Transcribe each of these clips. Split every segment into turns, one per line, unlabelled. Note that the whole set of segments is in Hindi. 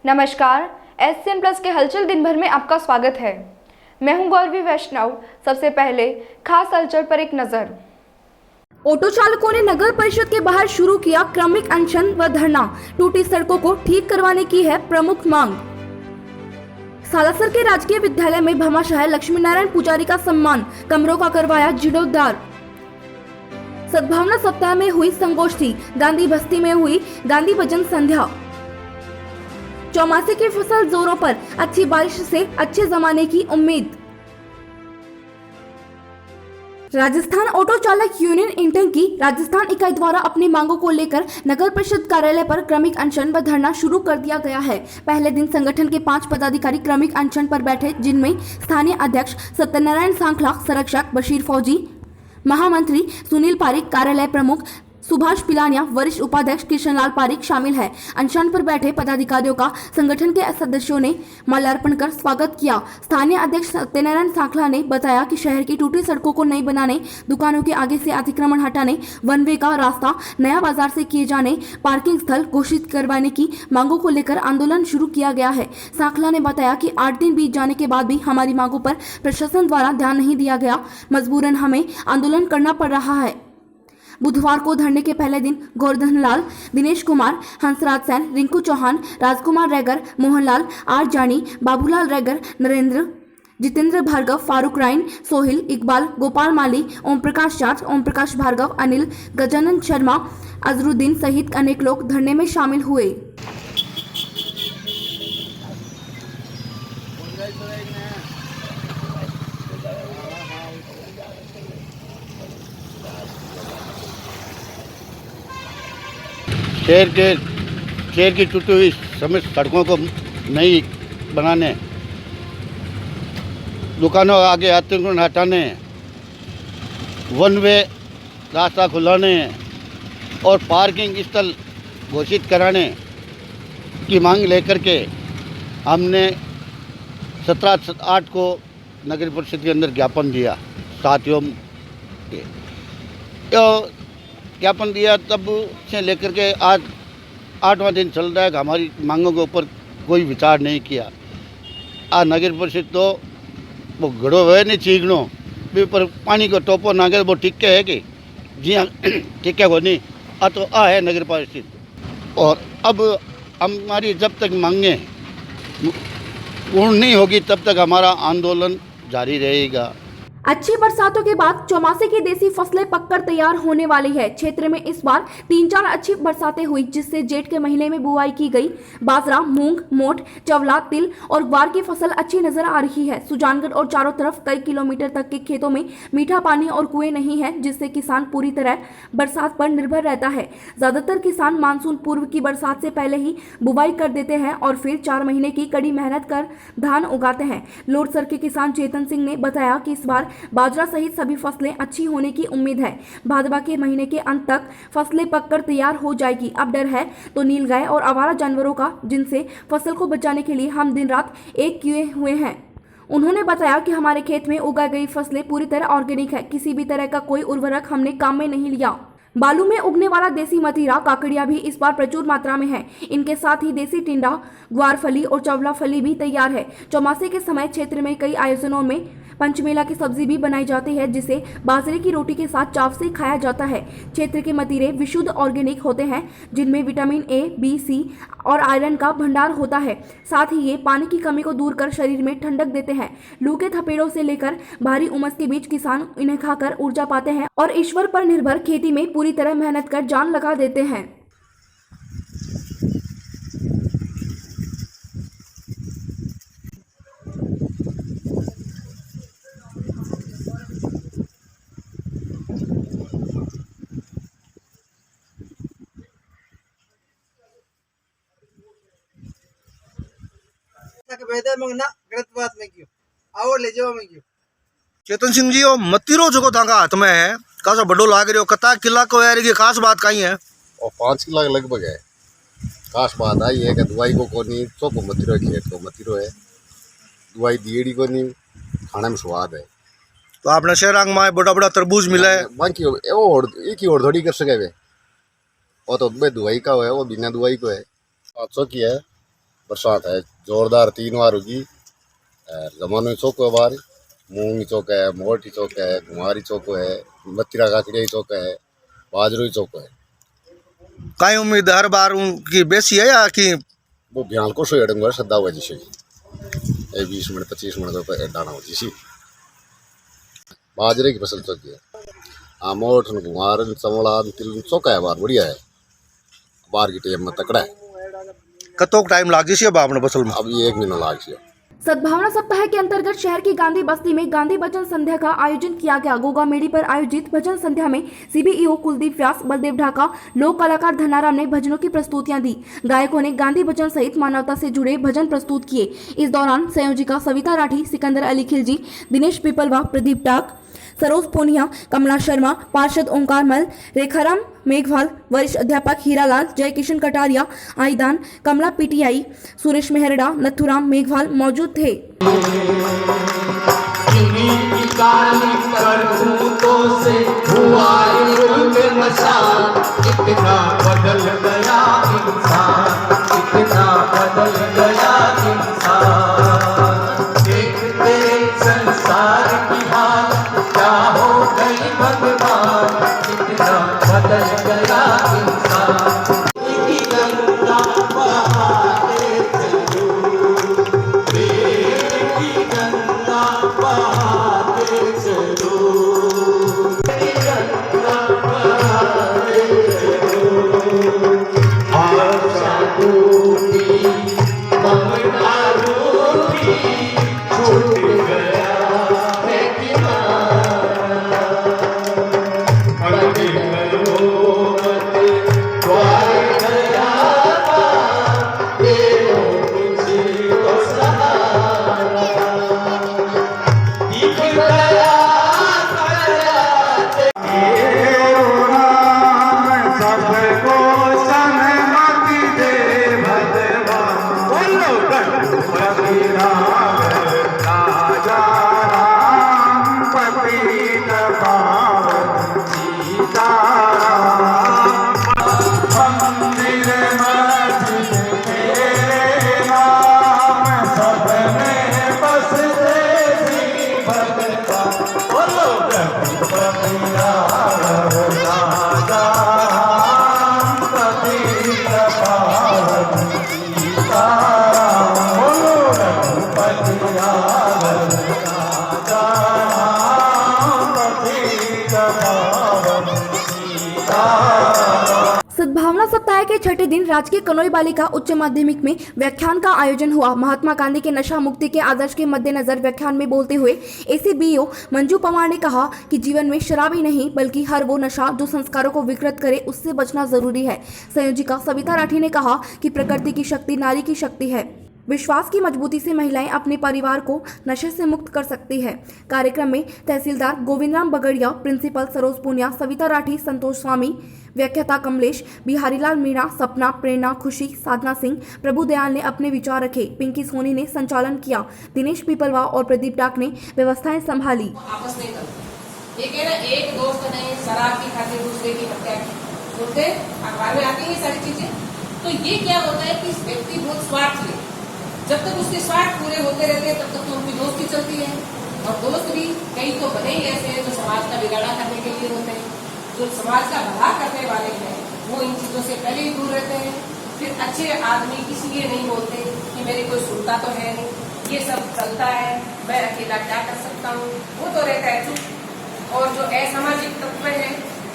नमस्कार, SCN प्लस के हलचल दिन भर में आपका स्वागत है। मैं हूं गौरवी वैष्णव। सबसे पहले खास हलचल पर एक नजर। ऑटो चालकों ने नगर परिषद के बाहर शुरू किया क्रमिक अनशन व धरना। टूटी सड़कों को ठीक करवाने की है प्रमुख मांग। सालासर के राजकीय विद्यालय में भामाशाह लक्ष्मी नारायण पुजारी का सम्मान, कमरों का करवाया जीर्णोद्धार। सद्भावना सप्ताह में हुई संगोष्ठी, गांधी बस्ती में हुई गांधी भजन संध्या। चौमासे की फसल जोरों पर, अच्छी बारिश से अच्छे जमाने की उम्मीद। राजस्थान ऑटो चालक यूनियन इंटर्न की राजस्थान इकाई द्वारा अपनी मांगों को लेकर नगर परिषद कार्यालय पर क्रमिक अनशन व धरना शुरू कर दिया गया है। पहले दिन संगठन के 5 पदाधिकारी क्रमिक अनशन पर बैठे, जिनमें स्थानीय अध्यक्ष सत्यनारायण सांखला, संरक्षक बशीर फौजी, महामंत्री सुनील पारिक, कार्यालय प्रमुख सुभाष पिलानिया, वरिष्ठ उपाध्यक्ष किशनलाल पारिक शामिल है। अनशन पर बैठे पदाधिकारियों का संगठन के सदस्यों ने माल्यार्पण कर स्वागत किया। स्थानीय अध्यक्ष सत्यनारायण सांखला ने बताया कि शहर की टूटी सड़कों को नई बनाने, दुकानों के आगे से अतिक्रमण हटाने, वन वे का रास्ता नया बाजार से किए जाने, पार्किंग स्थल घोषित करवाने की मांगों को लेकर आंदोलन शुरू किया गया है। सांखला ने बताया कि 8 दिन बीत जाने के बाद भी हमारी मांगों पर प्रशासन द्वारा ध्यान नहीं दिया गया, मजबूरन हमें आंदोलन करना पड़ रहा है। बुधवार को धरने के पहले दिन गोवर्धन लाल, दिनेश कुमार, हंसराज सेन, रिंकू चौहान, राजकुमार रैगर, मोहनलाल, आर जानी, बाबूलाल रैगर, नरेंद्र, जितेंद्र भार्गव, फारूक राइन, सोहिल, इकबाल, गोपाल माली, ओम प्रकाश जाट, ओम प्रकाश भार्गव, अनिल, गजानन शर्मा, अजरुद्दीन सहित अनेक लोग धरने में शामिल हुए।
शहर की टूटी हुई समस्त सड़कों को नई बनाने, दुकानों आगे अतिक्रमण हटाने, वन वे रास्ता खुलाने और पार्किंग स्थल घोषित कराने की मांग लेकर के हमने 17/8 को नगर परिषद के अंदर ज्ञापन दिया। साथियों ज्ञापन दिया, तब से लेकर के आज 8वां दिन चल रहा है कि हमारी मांगों के ऊपर कोई विचार नहीं किया। आज नगर परिषद तो वो घड़ो है नहीं चीगनो भी पर पानी को टोपो नागे वो टिक्के है कि जी हाँ टिक्के को नहीं तो आ है नगर परिषद। और अब हमारी जब तक मांगे पूर्ण नहीं होगी तब तक हमारा आंदोलन जारी रहेगा।
अच्छी बरसातों के बाद चौमासे की देसी फसलें पककर तैयार होने वाली है। क्षेत्र में इस बार 3-4 अच्छी बरसातें हुई, जिससे जेठ के महीने में बुआई की गई बाजरा, मूंग, मोठ, चवला, तिल और ग्वार की फसल अच्छी नजर आ रही है। सुजानगढ़ और चारों तरफ कई किलोमीटर तक के खेतों में मीठा पानी और कुएं नहीं है, जिससे किसान पूरी तरह बरसात पर निर्भर रहता है। ज्यादातर किसान मानसून पूर्व की बरसात से पहले ही बुवाई कर देते हैं और फिर 4 महीने की कड़ी मेहनत कर धान उगाते हैं। लोरसर के किसान चेतन सिंह ने बताया कि इस बार बाजरा सहित सभी फसलें अच्छी होने की उम्मीद है। भादवा के महीने के अंत तक फसलें पककर तैयार हो जाएगी। अब डर है तो नीलगाय और आवारा जानवरों का, जिनसे फसल को बचाने के लिए हम दिन रात एक किए हुए हैं। उन्होंने बताया कि हमारे खेत में उगाई गई फसलें पूरी तरह ऑर्गेनिक है, किसी भी तरह का कोई उर्वरक हमने काम में नहीं लिया। बालू में उगने वाला देसी मतीरा, काकड़िया भी इस बार प्रचुर मात्रा में है। इनके साथ ही देसी टिंडा, ग्वार फली और चवला फली भी तैयार है। चौमासे के समय क्षेत्र में कई आयोजनों में पंचमेला की सब्जी भी बनाई जाती है, जिसे बाजरे की रोटी के साथ चाव से खाया जाता है। क्षेत्र के मतीरे विशुद्ध ऑर्गेनिक होते हैं, जिनमें विटामिन ए, बी, सी और आयरन का भंडार होता है। साथ ही ये पानी की कमी को दूर कर शरीर में ठंडक देते हैं। लू के थपेड़ों से लेकर भारी उमस के बीच किसान इन्हें खाकर ऊर्जा पाते हैं और ईश्वर पर निर्भर खेती में पूरी तरह मेहनत कर जान लगा देते हैं।
चेतन सिंह जी, वो मतीरो जो तांगा हाथ में है कासा बड़ो लाग रही हो, कता किला को यार की खास बात कहीं है?
और 5 किला लगभग है। खास बात आई है कि दवाई को कोनी चौको मतीरो है, खेत को मतीरो है, दवाई दिएड़ी को नहीं, खाने में स्वाद है।
तो आपने शहर में बड़ा बड़ा तरबूज मिला है,
बाकी वो एक ही और थोड़ी कर सके वे, वो तो बे दवाई का है, वो बिना दवाई को है। 500 की है बरसात है जोरदार 3 बार होगी। जमानो चौक बार मूंग चौक है, मोटी चौक है, घुमारी चौक है, मतिरा काकड़िया चौक है, बाजरो चौक है।
काई उम्मीद हर बार की बेसी है या कि
वो भ्याल को सो एडंगर सदा हुआ जिसे 20 मिनट 25 मिनट तो दाना हो जिसी बाजरे की फसल चौकी है। मोट घुमार चमड़ा तिल चौका है बार बढ़िया है। बार की टेम में तकड़ा है।
कतोक टाइम लाग जिसी अब आपने फसल में
अभी 1 महीना लाग गया।
सद्भावना सप्ताह के अंतर्गत शहर की गांधी बस्ती में गांधी भजन संध्या का आयोजन किया गया। गोगा मेड़ी पर आयोजित भजन संध्या में सीबीईओ कुलदीप व्यास, बलदेव ढाका, लोक कलाकार धनाराम ने भजनों की प्रस्तुतियां दी। गायकों ने गांधी भजन सहित मानवता से जुड़े भजन प्रस्तुत किए। इस दौरान संयोजिका सविता राठी, सिकंदर अली खिलजी, दिनेश पिपलवा, प्रदीप टाक, सरोज पोनिया, कमला शर्मा, पार्षद ओंकार मल, रेखाराम मेघवाल, वरिष्ठ अध्यापक हीरालाल, जय किशन कटारिया, आईदान, कमला पीटीआई, सुरेश मेहरडा, नथुराम मेघवाल मौजूद थे।
इतना बदल गया इंसान, इतना बदल गया इंसान। देखते संसार की हाल क्या हो गई भगवान, इतना बदल गया इंसान। की गंगा बहाते चलो, की गंगा बहाते चलो, की गंगा बहाते आशा टूटी ममता रूठी छूट गया है किनारा। अंतिम मोहब्बत द्वार गया देवो तुझे तो सहारा। दिख गया सबको सहमति दे भगवान। बोलो गणपति राजा राम पतित पावन सीताराम। मंदिर मस्जिद तेरे नाम सब में बसते श्री भगवान। बोलो गणपति राजा
सद्भावना सप्ताह के छठे दिन राजकीय कनोई बालिका उच्च माध्यमिक में व्याख्यान का आयोजन हुआ। महात्मा गांधी के नशा मुक्ति के आदर्श के मद्देनजर व्याख्यान में बोलते हुए एसीबीओ मंजू पवार ने कहा कि जीवन में शराब ही नहीं बल्कि हर वो नशा जो संस्कारों को विकृत करे उससे बचना जरूरी है। संयोजिका सविता राठी ने कहा कि प्रकृति की शक्ति नारी की शक्ति है। विश्वास की मजबूती से महिलाएं अपने परिवार को नशे से मुक्त कर सकती है। कार्यक्रम में तहसीलदार गोविंदराम बगड़िया, प्रिंसिपल सरोज पुनिया, सविता राठी, संतोष स्वामी, व्याख्याता कमलेश, बिहारीलाल मीणा, सपना, प्रेरणा, खुशी, साधना सिंह, प्रभु दयाल ने अपने विचार रखे। पिंकी सोनी ने संचालन किया। दिनेश पिपलवा और प्रदीप टाक ने व्यवस्थाएं संभाली।
आपस में कर ये कह रहे एक दोस्त ने शराब की खातिर दूसरे की हत्या की, सुनते अखबार में आती है सारी चीजें। तो ये क्या होता है कि व्यक्ति बहुत स्वार्थ ले, जब तक उसके स्वार्थ पूरे होते रहते हैं तब तक तो उनकी दोस्ती चलती है। और दोस्त भी कई तो बने ही ऐसे हैं जो समाज का बिगाड़ा करने के लिए होते हैं। जो समाज का भला करने वाले हैं वो इन चीजों से पहले ही दूर रहते हैं। फिर अच्छे आदमी इसलिए नहीं बोलते कि मेरी कोई सुनता तो है नहीं, ये सब चलता है, मैं अकेला क्या कर सकता हूँ, वो तो रहता है चुप। और जो असामाजिक तत्व है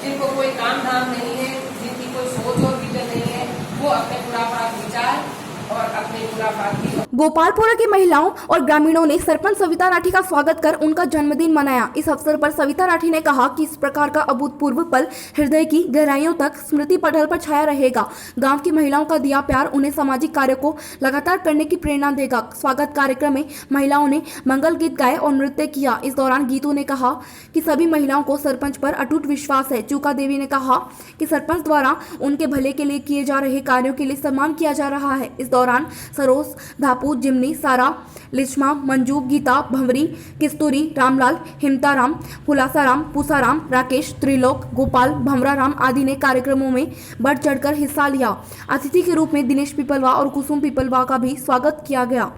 जिनको कोई काम धाम नहीं है, जिनकी कोई सोच और विजन नहीं है, वो अपने पूरा विचार और अपने पूरा
गोपालपुरा की महिलाओं और ग्रामीणों ने सरपंच सविता राठी का स्वागत कर उनका जन्मदिन मनाया। इस अवसर पर सविता राठी ने कहा कि इस प्रकार का अभूतपूर्व पल हृदय की गहराइयों तक स्मृति पटल पर छाया रहेगा। गांव की महिलाओं का दिया प्यार उन्हें सामाजिक कार्य को लगातार करने की प्रेरणा देगा। स्वागत कार्यक्रम में महिलाओं ने मंगल गीत गाए और नृत्य किया। इस दौरान गीतू ने कहा कि सभी महिलाओं को सरपंच पर अटूट विश्वास है। चूका देवी ने कहा कि सरपंच द्वारा उनके भले के लिए किए जा रहे कार्यों के लिए सम्मान किया जा रहा है। इस दौरान सरोज धापुर बाबू, जिमनी, सारा, लिचमा, मंजू, गीता, भंवरी, किस्तूरी, रामलाल, हिमताराम, फुलासाराम, पूसाराम, राकेश, त्रिलोक, गोपाल, भंवराराम आदि ने कार्यक्रमों में बढ़ चढ़कर हिस्सा लिया। अतिथि के रूप में दिनेश पिपलवा और कुसुम पिपलवा का भी स्वागत किया गया।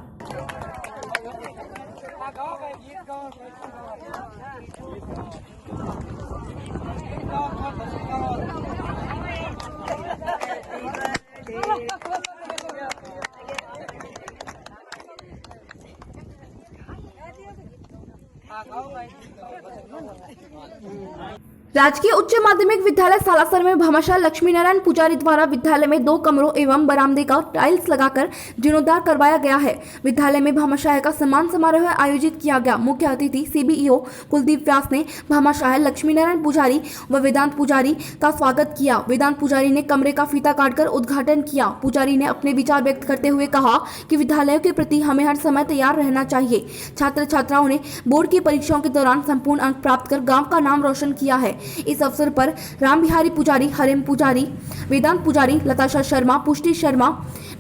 राजकीय उच्च माध्यमिक विद्यालय सालासर में भामाशाह लक्ष्मी नारायण पुजारी द्वारा विद्यालय में 2 कमरों एवं बरामदे का टाइल्स लगाकर जीर्णोद्धार करवाया गया है। विद्यालय में भामाशाह का सम्मान समारोह आयोजित किया गया। मुख्य अतिथि सीबीईओ कुलदीप व्यास ने भामाशाह लक्ष्मी नारायण पुजारी व वेदांत पुजारी का स्वागत किया। वेदांत पुजारी ने कमरे का फीता काटकर उद्घाटन किया। पुजारी ने अपने विचार व्यक्त करते हुए कहा कि विद्यालयों के प्रति हमें हर समय तैयार रहना चाहिए। छात्र छात्राओं ने बोर्ड की परीक्षाओं के दौरान संपूर्ण अंक प्राप्त कर गाँव का नाम रोशन किया है। इस अवसर पर राम बिहारी पुजारी, हरेम पुजारी, वेदांत पुजारी, लताशा शर्मा, पुष्टि शर्मा,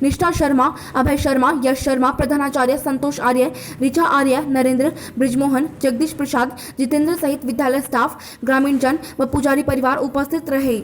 निष्ठा शर्मा, अभय शर्मा, यश शर्मा, प्रधानाचार्य संतोष आर्य, ऋचा आर्य, नरेंद्र, ब्रिजमोहन, जगदीश प्रसाद, जितेंद्र सहित विद्यालय स्टाफ, ग्रामीण जन व पुजारी परिवार उपस्थित रहे।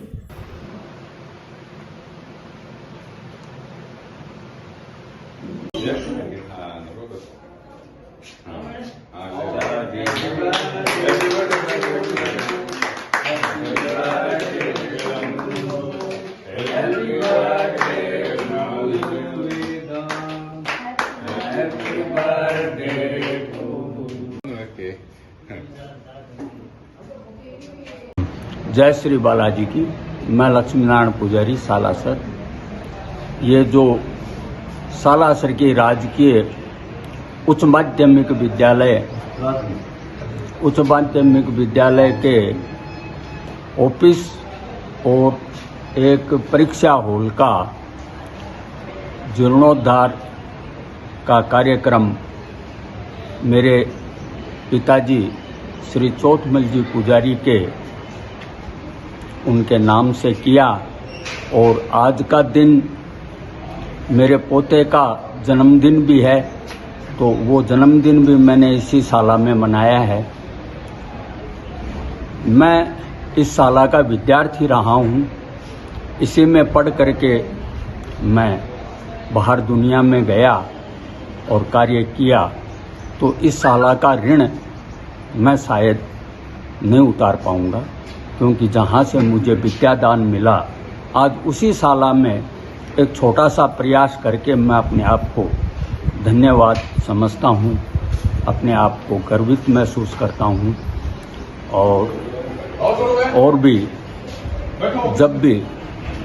जय श्री बालाजी की। मैं लक्ष्मी नारायण पुजारी सालासर। ये जो सालासर के राजकीय उच्च माध्यमिक विद्यालय के ऑफिस और एक परीक्षा हॉल का जीर्णोद्धार का कार्यक्रम मेरे पिताजी श्री चौथमल जी पुजारी के उनके नाम से किया। और आज का दिन मेरे पोते का जन्मदिन भी है, तो वो जन्मदिन भी मैंने इसी साला में मनाया है। मैं इस साला का विद्यार्थी रहा हूँ। इसी में पढ़ करके मैं बाहर दुनिया में गया और कार्य किया, तो इस साला का ऋण मैं शायद नहीं उतार पाऊँगा, क्योंकि जहाँ से मुझे विद्यादान मिला, आज उसी साला में एक छोटा सा प्रयास करके मैं अपने आप को धन्यवाद समझता हूँ, अपने आप को गर्वित महसूस करता हूँ। और भी जब भी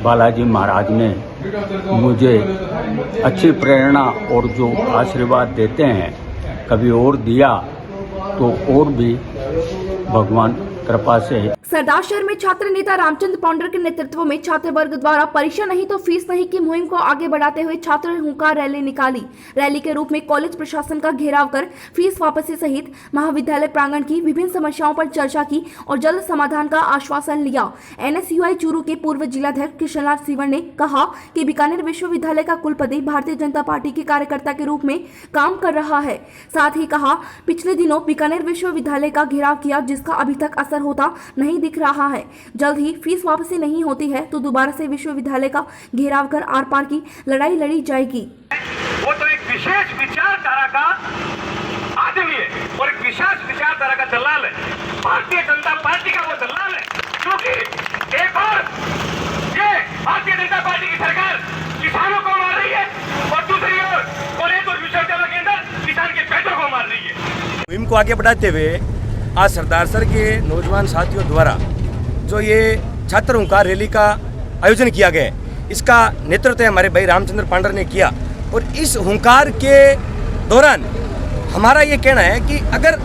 बालाजी महाराज ने मुझे अच्छी प्रेरणा और जो आशीर्वाद देते हैं, कभी और दिया तो और भी भगवान कृपा से।
सरदार शहर में छात्र नेता रामचंद्र पांडर के नेतृत्व में छात्र वर्ग द्वारा परीक्षा नहीं तो फीस नहीं की मुहिम को आगे बढ़ाते हुए छात्र हुंकार रैली निकाली। रैली के रूप में कॉलेज प्रशासन का घेराव कर फीस वापसी सहित महाविद्यालय प्रांगण की विभिन्न समस्याओं पर चर्चा की और जल्द समाधान का आश्वासन लिया। एनएसयूआई चूरू के पूर्व जिलाध्यक्ष कृष्णलाल सिवर ने कहा कि बीकानेर विश्वविद्यालय का कुलपति भारतीय जनता पार्टी के कार्यकर्ता के रूप में काम कर रहा है। साथ ही कहा, पिछले दिनों बीकानेर विश्वविद्यालय का घेराव किया, जिसका अभी तक असर होता नहीं दिख रहा है। जल्द ही फीस वापसी नहीं होती है तो दोबारा से विश्वविद्यालय का घेराव कर आर पार की लड़ाई लड़ी जाएगी।
वो तो एक विशेष विचारधारा का आदमी है और एक विशेष विचारधारा का दलाल है। भारतीय जनता पार्टी का वो दलाल है, क्योंकि एक और ये भारतीय जनता पार्टी की सरकार किसानों को मार रही है और दूसरी ओर कॉलेज और विश्वविद्यालय के अंदर किसान के पेटों को मार रही है। मुहिम को आगे बढ़ाते हुए आज सरदार सर के नौजवान साथियों द्वारा जो ये छात्र हुंकार रैली का आयोजन किया गया है, इसका नेतृत्व हमारे भाई रामचंद्र पांडर ने किया। और इस हुंकार के दौरान हमारा ये कहना है कि अगर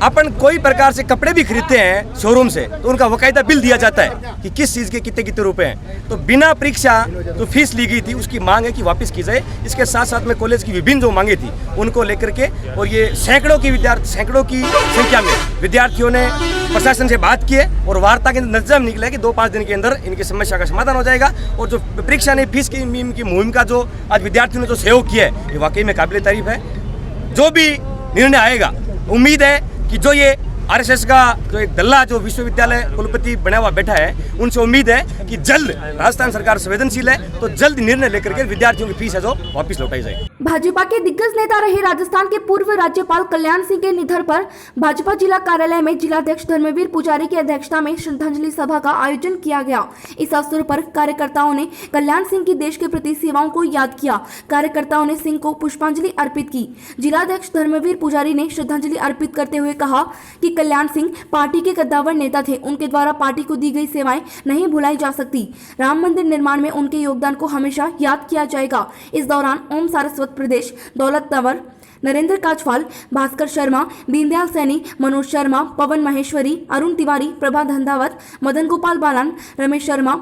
अपन कोई प्रकार से कपड़े भी खरीदते हैं शोरूम से तो उनका बाकायदा बिल दिया जाता है कि किस चीज़ के कितने कितने रुपए हैं। तो बिना परीक्षा जो फीस ली गई थी उसकी मांग है कि वापस की जाए। इसके साथ साथ में कॉलेज की विभिन्न जो मांगे थी उनको लेकर के, और ये सैकड़ों की संख्या में विद्यार्थियों ने प्रशासन से बात की है और वार्ता के नतीजा में निकला है कि 2-5 दिन के अंदर इनकी समस्या का समाधान हो जाएगा। और जो परीक्षा नहीं फीस की मुहिम का जो आज विद्यार्थियों ने जो सहयोग किया है ये वाकई में काबिल तारीफ है। जो भी निर्णय आएगा उम्मीद है कि जो ये आरएसएस का जो एक दल्ला जो विश्वविद्यालय कुलपति बना हुआ बैठा है उनसे उम्मीद है कि जल्द राजस्थान सरकार संवेदनशील है तो जल्द निर्णय लेकर के विद्यार्थियों की फीस है जो वापस लौटाई जाए।
भाजपा के दिग्गज नेता रहे राजस्थान के पूर्व राज्यपाल कल्याण सिंह के निधन पर भाजपा जिला कार्यालय में जिलाध्यक्ष धर्मवीर पुजारी की अध्यक्षता में श्रद्धांजलि सभा का आयोजन किया गया। इस अवसर पर कार्यकर्ताओं ने कल्याण सिंह की देश के प्रति सेवाओं को याद किया। कार्यकर्ताओं ने सिंह को पुष्पांजलि अर्पित की। जिलाध्यक्ष धर्मवीर पुजारी ने श्रद्धांजलि अर्पित करते हुए कहा कि कल्याण सिंह पार्टी के कद्दावर नेता थे। उनके द्वारा पार्टी को दी गई सेवाएं नहीं भुलाई जा सकती। राम मंदिर निर्माण में उनके योगदान को हमेशा याद किया जाएगा। इस दौरान ओम सारस्वत प्रदेश, दौलत तंवर, नरेंद्र काजवाल, भास्कर शर्मा, दीनदयाल सैनी, मनोज शर्मा, पवन महेश्वरी, अरुण तिवारी, प्रभा धंधावत, मदन गोपाल बालन, रमेश शर्मा,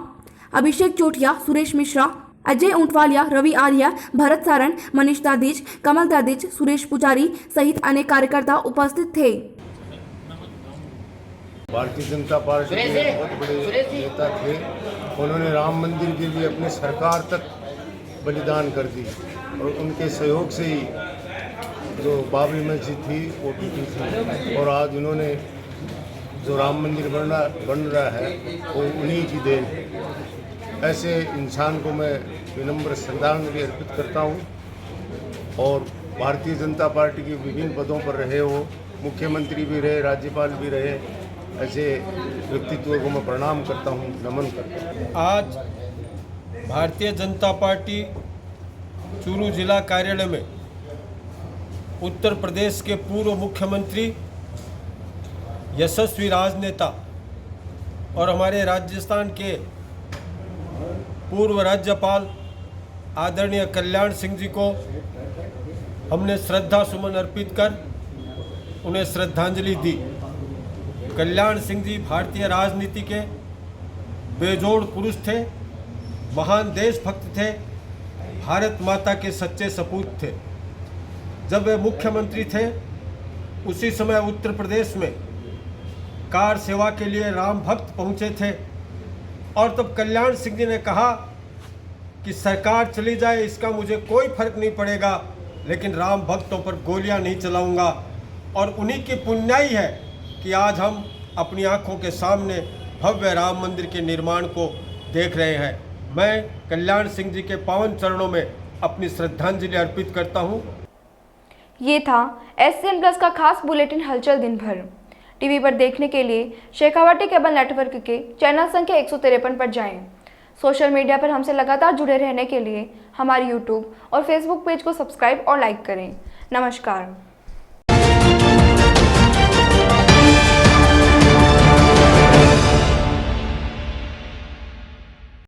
अभिषेक चोटिया, सुरेश मिश्रा, अजय ऊंटवालिया, रवि आर्या, भरत सारण, मनीष दादिज, कमल दादिज, सुरेश पुजारी सहित अनेक कार्यकर्ता उपस्थित थे।
भारतीय जनता पार्टी के बहुत बड़े नेता थे। उन्होंने राम मंदिर के लिए अपने सरकार तक बलिदान कर दी और उनके सहयोग से ही जो बाबरी मस्जिद थी वो टूटी थी। और आज उन्होंने जो राम मंदिर बन रहा है वो उन्हीं की देन है। ऐसे इंसान को मैं विनम्र श्रद्धांजलि अर्पित करता हूँ। और भारतीय जनता पार्टी के विभिन्न पदों पर रहे हो, मुख्यमंत्री भी रहे, राज्यपाल भी रहे, ऐसे व्यक्तित्व को मैं प्रणाम करता हूँ, नमन करता हूँ।
आज भारतीय जनता पार्टी चूरू जिला कार्यालय में उत्तर प्रदेश के पूर्व मुख्यमंत्री, यशस्वी राजनेता और हमारे राजस्थान के पूर्व राज्यपाल आदरणीय कल्याण सिंह जी को हमने श्रद्धा सुमन अर्पित कर उन्हें श्रद्धांजलि दी। कल्याण सिंह जी भारतीय राजनीति के बेजोड़ पुरुष थे, महान देशभक्त थे, भारत माता के सच्चे सपूत थे। जब वे मुख्यमंत्री थे उसी समय उत्तर प्रदेश में कार सेवा के लिए राम भक्त पहुंचे थे और तब कल्याण सिंह जी ने कहा कि सरकार चली जाए इसका मुझे कोई फर्क नहीं पड़ेगा, लेकिन राम भक्तों पर गोलियां नहीं चलाऊंगा। और उन्हीं की पुण्याई है कि आज हम अपनी आंखों के सामने भव्य राम मंदिर के निर्माण को देख रहे हैं। मैं कल्याण सिंह जी के पावन चरणों में अपनी श्रद्धांजलि अर्पित करता हूं।
ये था SCN प्लस का खास बुलेटिन हलचल दिन भर। टीवी पर देखने के लिए शेखावाटी केबल नेटवर्क के चैनल संख्या 153 पर जाएं। सोशल मीडिया पर हमसे लगातार जुड़े रहने के लिए हमारे YouTube और Facebook पेज को सब्सक्राइब और लाइक करें। नमस्कार।